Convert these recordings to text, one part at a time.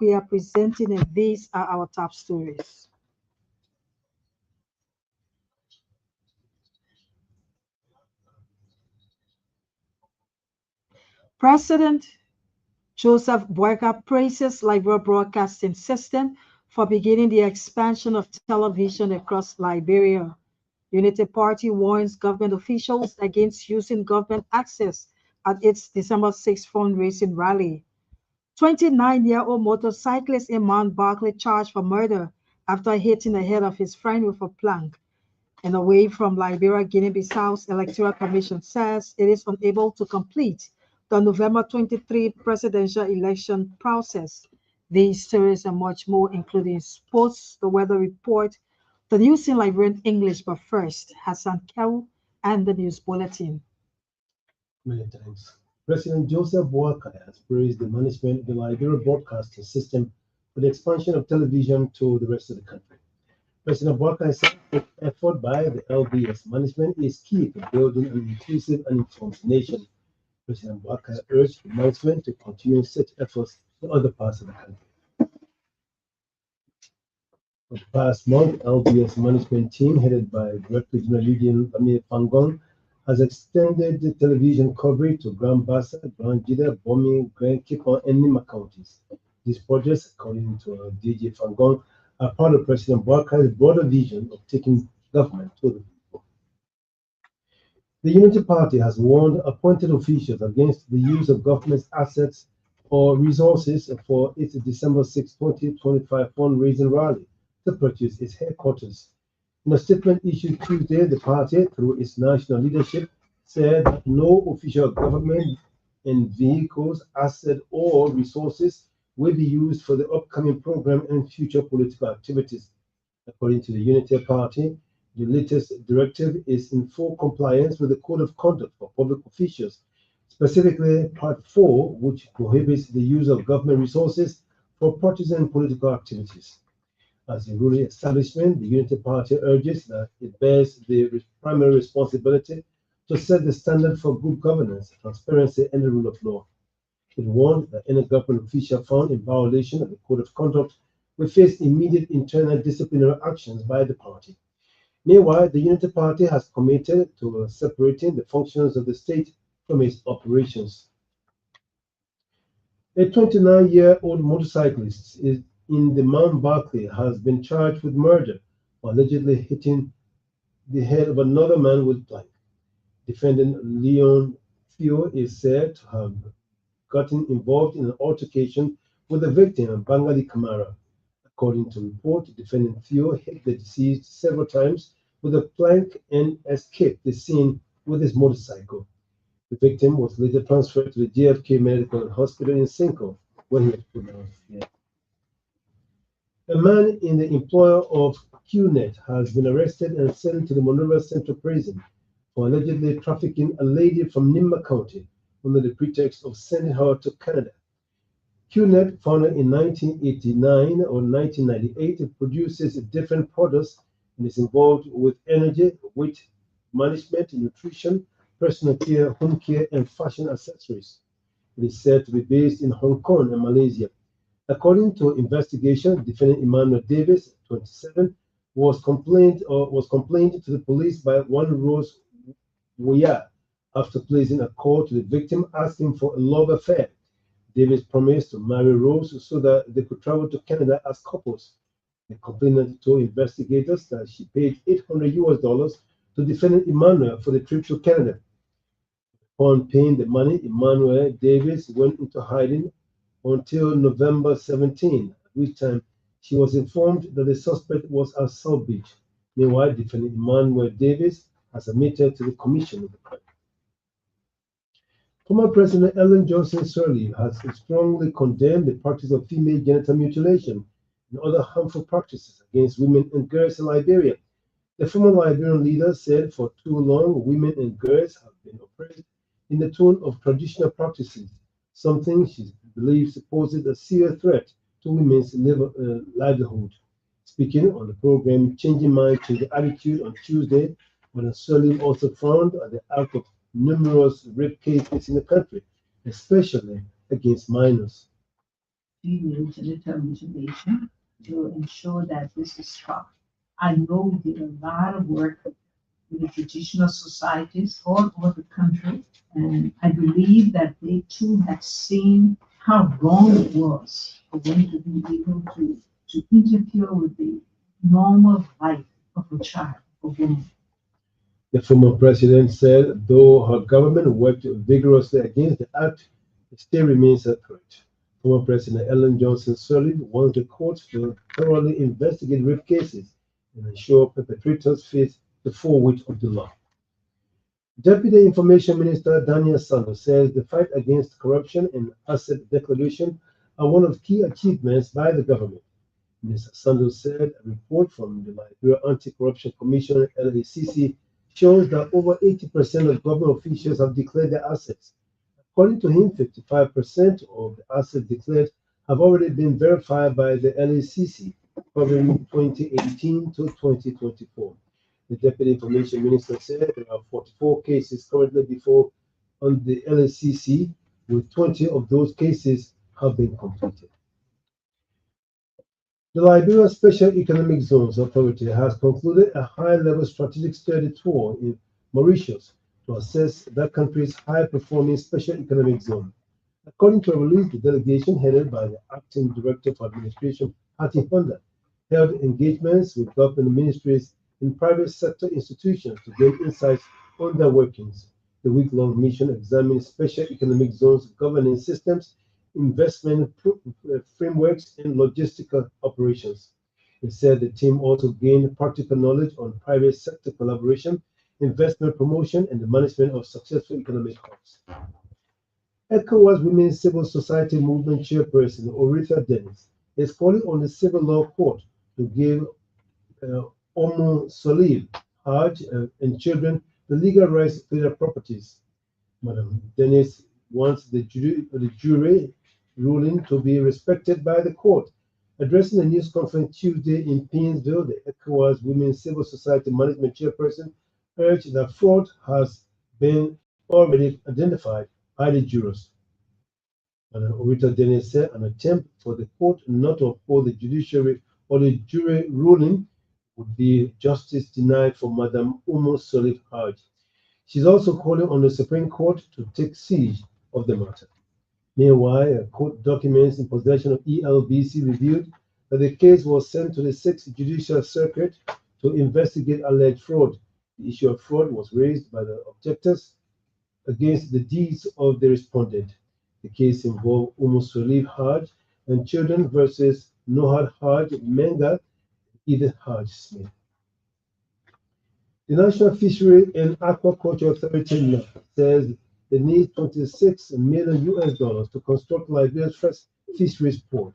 we are presenting, and these are our top stories. President Joseph Boyka praises Liberia Broadcasting System for beginning the expansion of television across Liberia. Unity Party warns government officials against using government access at its December 6th fundraising rally. 29-year-old motorcyclist Iman Barkley charged for murder after hitting the head of his friend with a plank. And away from Liberia, Guinea-Bissau's Electoral Commission says it is unable to complete the November 23 presidential election process. These stories and much more, including sports, the weather report, the news in Liberian English. But first, Hassan Kew and the news bulletin. Many times. President Joseph Boakai has praised the management of the Liberia broadcasting system for the expansion of television to the rest of the country. President Boakai said the effort by the LBS management is key to building an inclusive and informed nation. President Boakai urged the management to continue such efforts in other parts of the country. For the past month, LBS management team headed by Director General Eugene Amir Fangon has extended the television coverage to Grand Bassa, Grand Jida, Bomi, Grand Kipon, and Nima counties. These projects, according to DJ Fangon, are part of President Boakai's broader vision of taking government to the people. The Unity Party has warned appointed officials against the use of government's assets or resources for its December 6, 2025 fundraising rally to purchase its headquarters. In a statement issued Tuesday, the party, through its national leadership, said that no official government and vehicles, assets, or resources will be used for the upcoming program and future political activities. According to the Unity Party, the latest directive is in full compliance with the Code of Conduct for Public Officials, specifically Part 4, which prohibits the use of government resources for partisan political activities. As a ruling establishment, the Unity Party urges that it bears the primary responsibility to set the standard for good governance, transparency, and the rule of law. It warned that any government official found in violation of the Code of Conduct will face immediate internal disciplinary actions by the party. Meanwhile, the Unity Party has committed to separating the functions of the state from its operations. A 29-year-old motorcyclist in the Mount Barkley has been charged with murder for allegedly hitting the head of another man with a plank. Defendant Leon Theo is said to have gotten involved in an altercation with the victim, Bangali Kamara. According to report, defendant Theo hit the deceased several times with a plank and escaped the scene with his motorcycle. The victim was later transferred to the JFK Medical Hospital in Cinco, where he was pronounced dead. A man in the employ of QNet has been arrested and sent to the Monrovia Central Prison for allegedly trafficking a lady from Nimba County under the pretext of sending her to Canada. QNet, founded in 1989 or 1998, it produces different products and is involved with energy, weight management, nutrition, personal care, home care, and fashion accessories. It is said to be based in Hong Kong and Malaysia. According to investigation, defendant Emmanuel Davis, 27, was complained to the police by one Rose Woya after placing a call to the victim asking for a love affair. Davis promised to marry Rose so that they could travel to Canada as couples. The complainant told investigators that she paid $800 to defendant Emmanuel for the trip to Canada. Upon paying the money, Emmanuel Davis went into hiding until November 17, at which time she was informed that the suspect was at South Beach. Meanwhile, defendant Emmanuel Davis has admitted to the commission of the crime. Former President Ellen Johnson Sirleaf has strongly condemned the practice of female genital mutilation and other harmful practices against women and girls in Liberia. The former Liberian leader said for too long, women and girls have been oppressed in the tone of traditional practices, something she believes poses a serious threat to women's livelihood. Speaking on the program Changing Mind, Changing Attitude on Tuesday, Madam Sirleaf also frowned at the act of numerous rape cases in the country, especially against minors. female genital mutilation to ensure that this is stopped. I know we did a lot of work with the traditional societies all over the country, and I believe that they too had seen how wrong it was for them to be able to interfere with the normal life of a child, a woman. The former president said though her government worked vigorously against the act, it still remains a threat. Former President Ellen Johnson Sirleaf wants the courts to thoroughly investigate rape cases and ensure perpetrators face the full weight of the law. Deputy Information Minister Daniel Sanders says the fight against corruption and asset declaration are one of the key achievements by the government. Mr. Sanders said a report from the Liberia Anti-Corruption Commission (LACC) shows that over 80% of government officials have declared their assets. According to him, 55% of the assets declared have already been verified by the LACC covering 2018 to 2024. The Deputy Information Minister said there are 44 cases currently before on the LACC, with 20 of those cases have been completed. The Liberia Special Economic Zones Authority has concluded a high-level strategic study tour in Mauritius to assess that country's high-performing special economic zone. According to a release, the delegation headed by the Acting Director for Administration, Hati Honda, held engagements with government ministries and private sector institutions to gain insights on their workings. The week-long mission examined special economic zones governance systems, investment frameworks, and logistical operations. It said the team also gained practical knowledge on private sector collaboration, investment promotion, and the management of successful economic hubs. ECOWAS Women's Civil Society Movement Chairperson Oretha Dennis is calling on the Civil Law Court to give Omo Solid, Hajj, and children the legal rights to their properties. Madam Dennis wants the jury ruling to be respected by the court. Addressing a news conference Tuesday in Painesville, the ECOWAS Women's Civil Society Management Chairperson urged that fraud has been already identified by the jurors. And Orita Dennis said an attempt for the court not to uphold the judiciary or the jury ruling would be justice denied for Madam Umo Solid Hajj. She's also calling on the Supreme Court to take siege of the matter. Meanwhile, court documents in possession of ELBC revealed that the case was sent to the Sixth Judicial Circuit to investigate alleged fraud. The issue of fraud was raised by the objectors against the deeds of the respondent. The case involved Solid Hajj and children versus Nohad Hajj Menga, Edith Hajj Smith. The National Fishery and Aquaculture Authority says they need $26 million to construct Liberia's first fisheries port.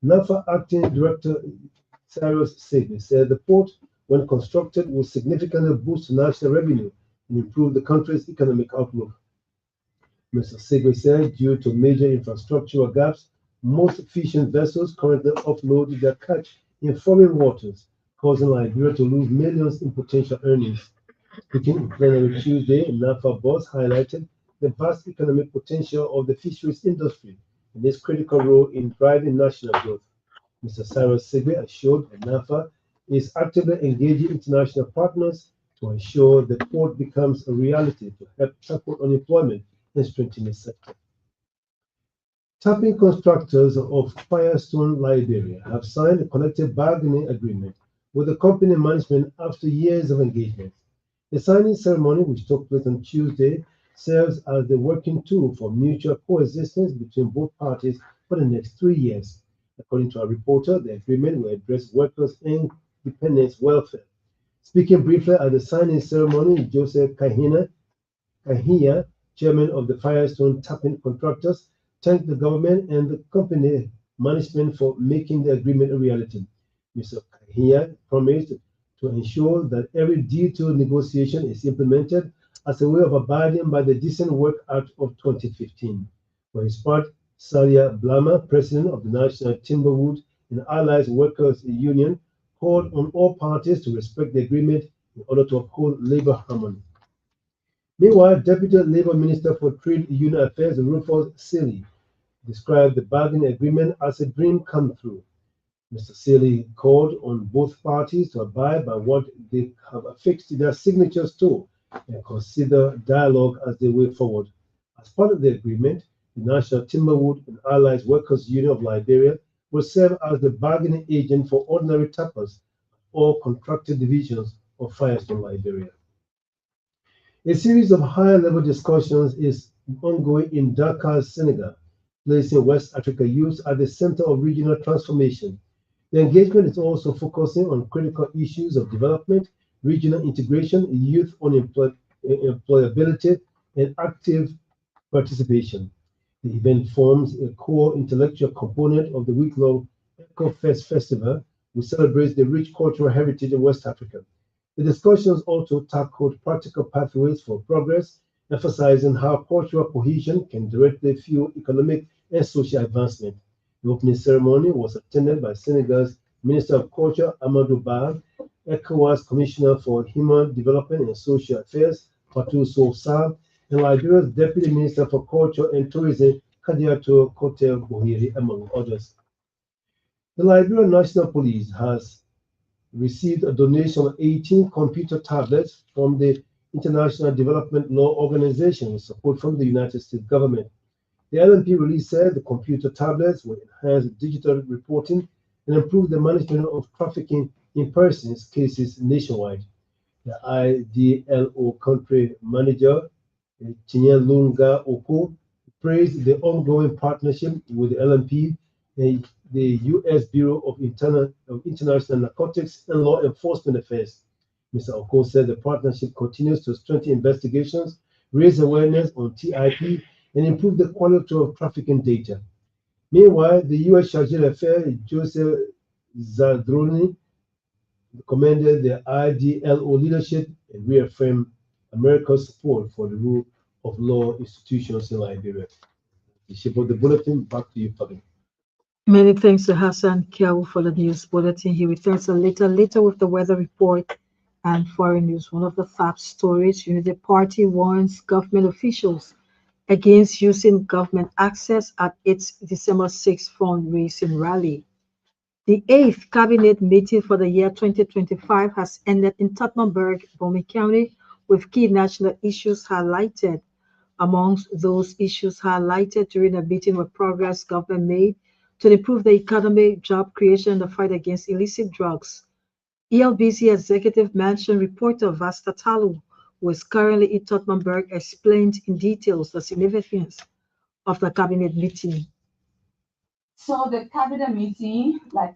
NAFA Acting Director Cyrus Segbey said the port, when constructed, will significantly boost national revenue and improve the country's economic outlook. Mr. Segbey said due to major infrastructural gaps, most fishing vessels currently offload their catch in foreign waters, causing Liberia to lose millions in potential earnings. Speaking in plenary Tuesday, NAFA boss highlighted the vast economic potential of the fisheries industry and its critical role in driving national growth. Mr. Cyrus Segbey assured that NAFA is actively engaging international partners to ensure the port becomes a reality to help tackle unemployment and strengthen the sector. Tapping constructors of Firestone Liberia have signed a collective bargaining agreement with the company management after years of engagement. The signing ceremony, which took place on Tuesday, serves as the working tool for mutual coexistence between both parties for the next 3 years. According to a reporter, the agreement will address workers' and dependents' welfare. Speaking briefly at the signing ceremony, Joseph Kahiya, chairman of the Firestone Tapping Contractors, thanked the government and the company management for making the agreement a reality. Mr. Kahiya promised to ensure that every detailed negotiation is implemented as a way of abiding by the Decent Work Act of 2015. For his part, Salia Blama, president of the National Timberwood and Allies Workers Union, called on all parties to respect the agreement in order to uphold labor harmony. Meanwhile, Deputy Labour Minister for Trade Union Affairs, Rufus Seeley, described the bargaining agreement as a dream come true. Mr. Sealy called on both parties to abide by what they have affixed their signatures to and consider dialogue as the way forward. As part of the agreement, the National Timberwood and Allied Workers Union of Liberia will serve as the bargaining agent for ordinary tappers or contracted divisions of Firestone Liberia. A series of higher-level discussions is ongoing in Dakar, Senegal, placing West Africa youth at the center of regional transformation. The engagement is also focusing on critical issues of development, regional integration, youth employability, and active participation. The event forms a core intellectual component of the week-long EcoFest Festival, which celebrates the rich cultural heritage of West Africa. The discussions also tackled practical pathways for progress, emphasizing how cultural cohesion can directly fuel economic and social advancement. The opening ceremony was attended by Senegal's Minister of Culture, Amadou Ba, ECOWAS Commissioner for Human Development and Social Affairs, Fatou Sow Sarr, and Liberia's Deputy Minister for Culture and Tourism, Kadiatou Kotel Bohiri, among others. The Liberian National Police has received a donation of 18 computer tablets from the International Development Law Organization with support from the United States government. The LNP release said the computer tablets will enhance digital reporting and improve the management of trafficking in persons cases nationwide. The IDLO country manager, Chinyelunga Oko, praised the ongoing partnership with the LNP and the U.S. Bureau of International Narcotics and Law Enforcement Affairs. Mr. Oko said the partnership continues to strengthen investigations, raise awareness on TIP, and improve the quality of trafficking data. Meanwhile, the U.S. Charge d'Affaires Joseph Zadroni commended the IDLO leadership and reaffirmed America's support for the rule of law institutions in Liberia. The shape of the bulletin, back to you, Fabi. Many thanks to Hassan Kiawu for the news bulletin. He returns a little later with the weather report and foreign news. One of the top stories, Unity Party warns government officials against using government access at its December 6th fundraising rally. The 8th cabinet meeting for the year 2025 has ended in Tottenhamburg, Bomi County, with key national issues highlighted. Amongst those issues highlighted during the meeting were progress government made to improve the economy, job creation, and the fight against illicit drugs. ELBC Executive Mansion reporter Vasta Talu, who is currently in Tottenhamburg, explained in details the significance of the cabinet meeting. So the cabinet meeting, like